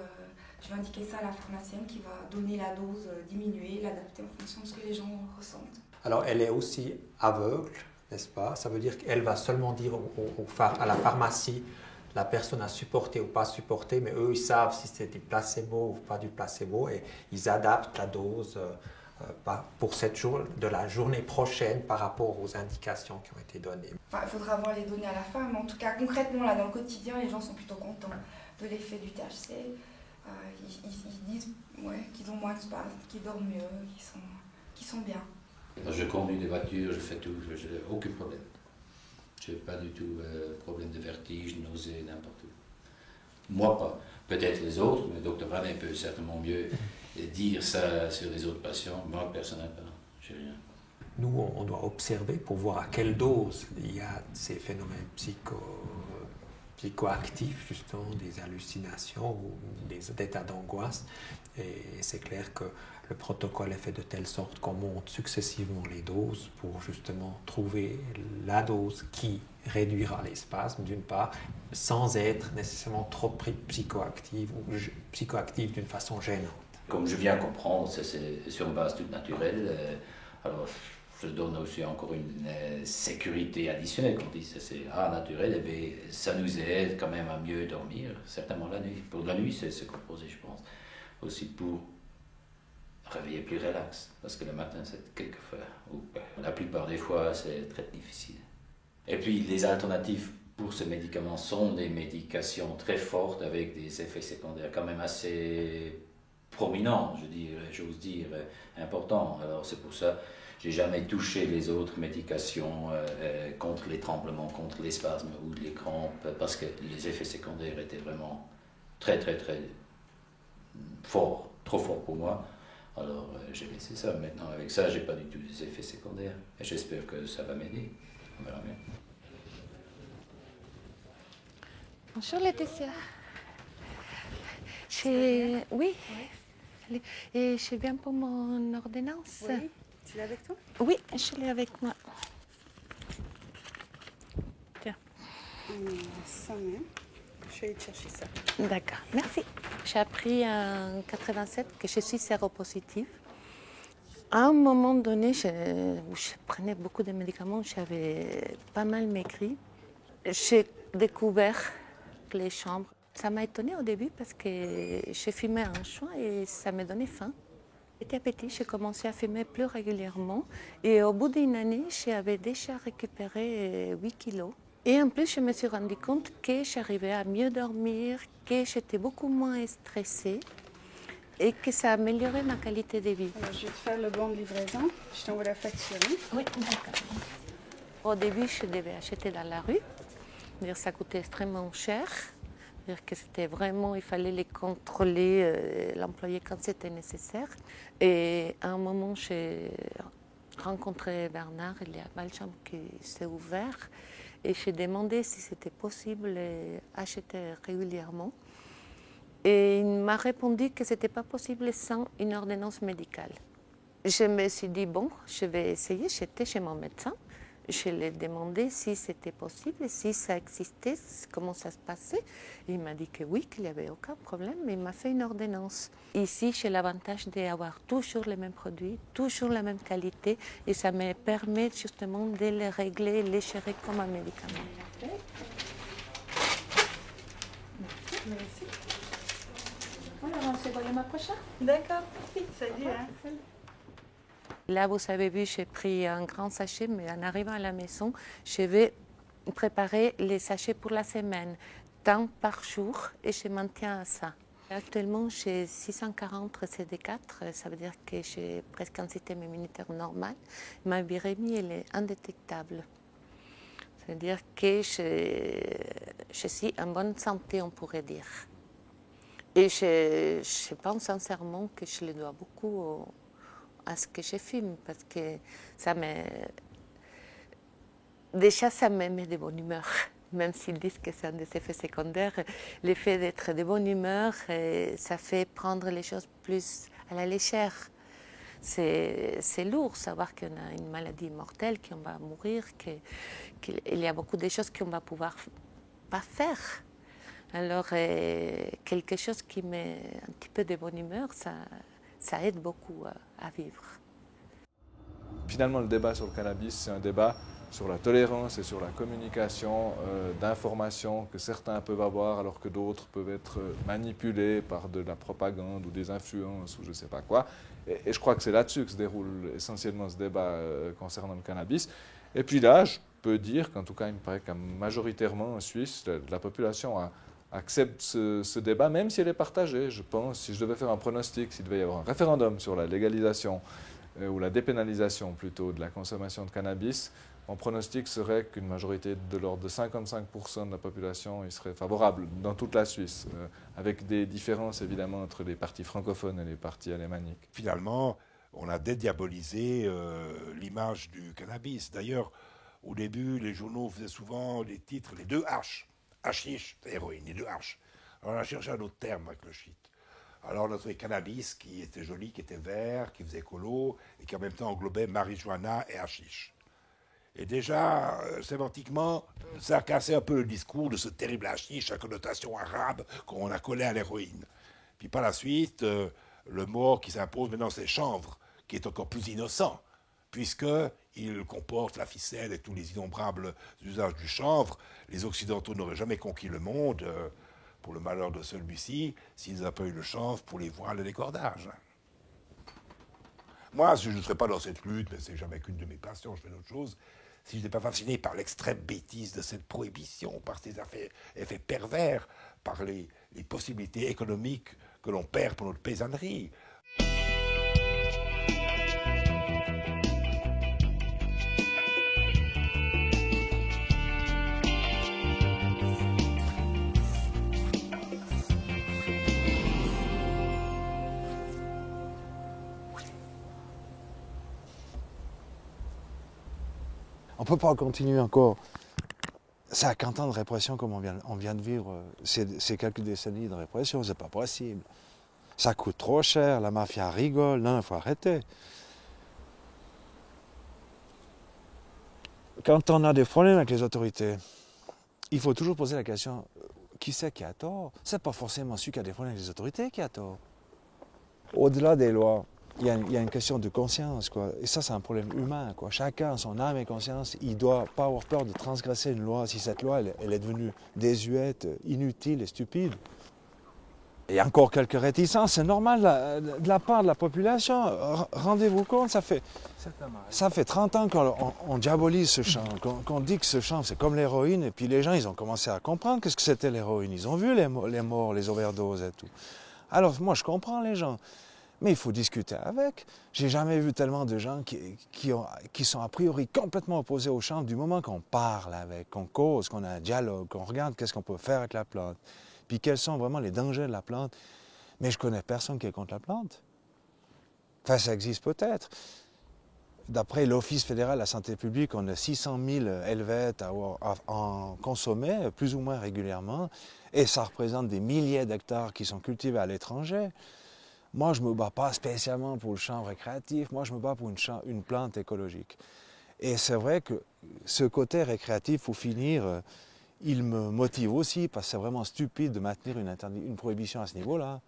Speaker 22: indiquer ça à la pharmacienne qui va donner la dose diminuée, l'adapter en fonction de ce que les gens ressentent.
Speaker 20: Alors, elle est aussi aveugle, n'est-ce pas? Ça veut dire qu'elle va seulement dire à la pharmacie la personne a supporté ou pas supporté, mais eux, ils savent si c'est du placebo ou pas du placebo et ils adaptent la dose pour de la journée prochaine par rapport aux indications qui ont été données.
Speaker 22: Enfin, il faudra voir les données à la fin, mais en tout cas, concrètement, là, dans le quotidien, les gens sont plutôt contents de l'effet du THC. Ils disent qu'ils ont moins de spasmes, qu'ils dorment mieux, qu'ils sont bien.
Speaker 21: Je conduis des voitures, je fais tout, je n'ai aucun problème. Je n'ai pas du tout problème de vertige, nausée, n'importe où. Moi pas. Peut-être les autres, mais le docteur Ranet peut certainement mieux dire ça sur les autres patients. Moi, personnellement, j'ai rien.
Speaker 20: Nous, on doit observer pour voir à quelle dose il y a ces phénomènes psychoactifs, justement, des hallucinations ou des états d'angoisse. Et c'est clair que le protocole est fait de telle sorte qu'on monte successivement les doses pour justement trouver la dose qui réduira les spasmes, d'une part, sans être nécessairement trop psychoactive ou psychoactive d'une façon gênante.
Speaker 21: Comme je viens comprendre, c'est sur une base toute naturelle. Alors, je donne aussi encore une sécurité additionnelle, quand on dit c'est A naturel, et B, ça nous aide quand même à mieux dormir, certainement la nuit. Pour la nuit, c'est composé, je pense, aussi pour réveiller plus relax, parce que le matin, c'est quelquefois, ou la plupart des fois, c'est très difficile. Et puis, les alternatives pour ce médicament sont des médications très fortes avec des effets secondaires quand même assez prominents, j'ose dire, importants. Alors, c'est pour ça j'ai jamais touché les autres médications contre les tremblements, contre les spasmes ou les crampes, parce que les effets secondaires étaient vraiment très, très, très forts, trop forts pour moi. Alors j'ai laissé ça. Maintenant, avec ça, j'ai pas du tout des effets secondaires. Et j'espère que ça va m'aider. On verra bien.
Speaker 23: Bonjour Laetitia. Oui. Et je viens pour mon ordonnance.
Speaker 22: Oui. Tu l'as avec toi?
Speaker 23: Oui, je l'ai avec moi. Tiens.
Speaker 22: Ça même. Je vais aller te chercher ça.
Speaker 23: D'accord, merci. J'ai appris en 87 que je suis séropositive. À un moment donné, où je prenais beaucoup de médicaments, j'avais pas mal maigri. J'ai découvert les chambres. Ça m'a étonnée au début parce que je fumais un joint et ça me donnait faim. Petit à petit, j'ai commencé à fumer plus régulièrement et au bout d'une année, j'avais déjà récupéré 8 kilos. Et en plus, je me suis rendu compte que j'arrivais à mieux dormir, que j'étais beaucoup moins stressée et que ça améliorait ma qualité de vie.
Speaker 22: Alors, je vais te faire le bon de livraison. Je t'envoie la facture.
Speaker 23: Oui, d'accord. Au début, je devais acheter dans la rue. Ça coûtait extrêmement cher. Que c'était vraiment, il fallait les contrôler, l'employé quand c'était nécessaire. Et à un moment, j'ai rencontré Bernard, il y a Balcham qui s'est ouvert. Et j'ai demandé si c'était possible d'acheter régulièrement. Et il m'a répondu que ce n'était pas possible sans une ordonnance médicale. Je me suis dit, bon, je vais essayer. J'étais chez mon médecin. Je lui ai demandé si c'était possible, si ça existait, comment ça se passait. Il m'a dit que oui, qu'il n'y avait aucun problème, mais il m'a fait une ordonnance. Ici, j'ai l'avantage d'avoir toujours les mêmes produits, toujours la même qualité, et ça me permet justement de les régler, les gérer comme un médicament.
Speaker 22: Merci.
Speaker 23: Alors, on se voit le mois prochain.
Speaker 22: D'accord. Salut. Hein.
Speaker 23: Là, vous avez vu, j'ai pris un grand sachet, mais en arrivant à la maison, je vais préparer les sachets pour la semaine, tant par jour, et je m'en tiens à ça. Actuellement, j'ai 640 CD4, ça veut dire que j'ai presque un système immunitaire normal. Ma virémie, elle est indétectable. C'est-à-dire que je suis en bonne santé, on pourrait dire. Et je pense sincèrement que je le dois beaucoup à ce que je fume, parce que déjà, ça me met de bonne humeur. Même s'ils disent que c'est un des effets secondaires, l'effet d'être de bonne humeur, ça fait prendre les choses plus à la légère. C'est lourd savoir qu'on a une maladie mortelle, qu'on va mourir, qu'il y a beaucoup de choses qu'on va pouvoir pas faire. Alors, quelque chose qui met un petit peu de bonne humeur, ça aide beaucoup à vivre.
Speaker 17: Finalement, le débat sur le cannabis, c'est un débat sur la tolérance et sur la communication d'informations que certains peuvent avoir alors que d'autres peuvent être manipulés par de la propagande ou des influences ou je ne sais pas quoi. Et je crois que c'est là-dessus que se déroule essentiellement ce débat concernant le cannabis. Et puis là, je peux dire qu'en tout cas, il me paraît que majoritairement en Suisse, la population accepte ce débat, même si elle est partagée. Je pense, si je devais faire un pronostic, s'il devait y avoir un référendum sur la légalisation ou la dépénalisation plutôt de la consommation de cannabis, mon pronostic serait qu'une majorité de l'ordre de 55% de la population y serait favorable dans toute la Suisse, avec des différences évidemment entre les partis francophones et les partis alémaniques.
Speaker 18: Finalement, on a dédiabolisé l'image du cannabis. D'ailleurs, au début, les journaux faisaient souvent des titres, les deux H, hashish, héroïne, les deux H. Alors on a cherché un autre terme avec le shit. Alors on a trouvé cannabis qui était joli, qui était vert, qui faisait écolo, et qui en même temps englobait marijuana et hashish. Et déjà, sémantiquement, ça a cassé un peu le discours de ce terrible hashish à connotation arabe qu'on a collé à l'héroïne. Puis par la suite, le mot qui s'impose maintenant, c'est chanvre, qui est encore plus innocent, puisqu'il comporte la ficelle et tous les innombrables usages du chanvre. Les Occidentaux n'auraient jamais conquis le monde, pour le malheur de celui-ci, s'ils n'avaient pas eu le chanvre pour les voiles et les cordages. Moi, je ne serais pas dans cette lutte, mais c'est jamais qu'une de mes passions, je fais d'autres choses. Si je n'étais pas fasciné par l'extrême bêtise de cette prohibition, par ses effets pervers, par les possibilités économiques que l'on perd pour notre paysannerie.
Speaker 1: On ne peut pas continuer encore. 50 ans de répression comme on vient de vivre, c'est quelques décennies de répression, c'est pas possible. Ça coûte trop cher, la mafia rigole, non, il faut arrêter. Quand on a des problèmes avec les autorités, il faut toujours poser la question, qui c'est qui a tort? C'est pas forcément celui qui a des problèmes avec les autorités qui a tort. Au-delà des lois, il y a une question de conscience, quoi. Et ça, c'est un problème humain, quoi. Chacun, son âme et conscience, il ne doit pas avoir peur de transgresser une loi si cette loi, elle est devenue désuète, inutile et stupide. Il y a encore quelques réticences, c'est normal de la part de la population. Rendez-vous compte, ça fait 30 ans qu'on diabolise ce chanvre, qu'on dit que ce chanvre, c'est comme l'héroïne, et puis les gens, ils ont commencé à comprendre qu'est-ce que c'était l'héroïne. Ils ont vu les morts, les overdoses et tout. Alors, moi, je comprends les gens. Mais il faut discuter avec. J'ai jamais vu tellement de gens qui sont a priori complètement opposés au chanvre du moment qu'on parle avec, qu'on cause, qu'on a un dialogue, qu'on regarde qu'est-ce qu'on peut faire avec la plante, puis quels sont vraiment les dangers de la plante. Mais je connais personne qui est contre la plante. Enfin, ça existe peut-être. D'après l'Office fédéral de la santé publique, on a 600 000 helvètes à en consommer, plus ou moins régulièrement, et ça représente des milliers d'hectares qui sont cultivés à l'étranger. Moi, je ne me bats pas spécialement pour le chanvre récréatif, moi, je me bats pour une plante écologique. Et c'est vrai que ce côté récréatif, pour finir, il me motive aussi, parce que c'est vraiment stupide de maintenir une prohibition à ce niveau-là.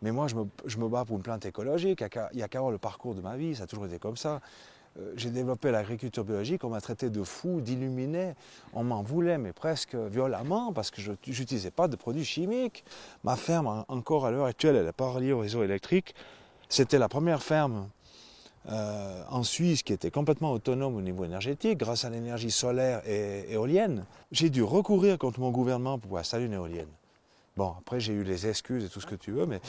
Speaker 1: Mais moi, je me bats pour une plante écologique, il n'y a qu'à voir le parcours de ma vie, ça a toujours été comme ça. J'ai développé l'agriculture biologique, on m'a traité de fou, d'illuminé, on m'en voulait, mais presque violemment, parce que je n'utilisais pas de produits chimiques. Ma ferme, encore à l'heure actuelle, elle n'est pas reliée au réseau électrique. C'était la première ferme en Suisse qui était complètement autonome au niveau énergétique grâce à l'énergie solaire et éolienne. J'ai dû recourir contre mon gouvernement pour installer une éolienne. Bon, après j'ai eu les excuses et tout ce que tu veux, mais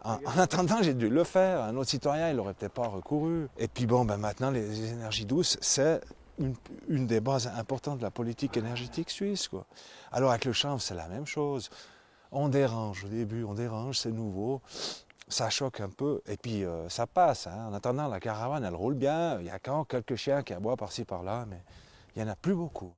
Speaker 1: en attendant j'ai dû le faire. Un autre citoyen, il n'aurait peut-être pas recouru. Et puis bon, maintenant les énergies douces, c'est une des bases importantes de la politique énergétique suisse, quoi. Alors avec le chanvre, c'est la même chose. On dérange au début, on dérange, c'est nouveau. Ça choque un peu, et puis ça passe. Hein. En attendant, la caravane, elle roule bien. Il y a quand quelques chiens qui aboient par-ci, par-là, mais il n'y en a plus beaucoup.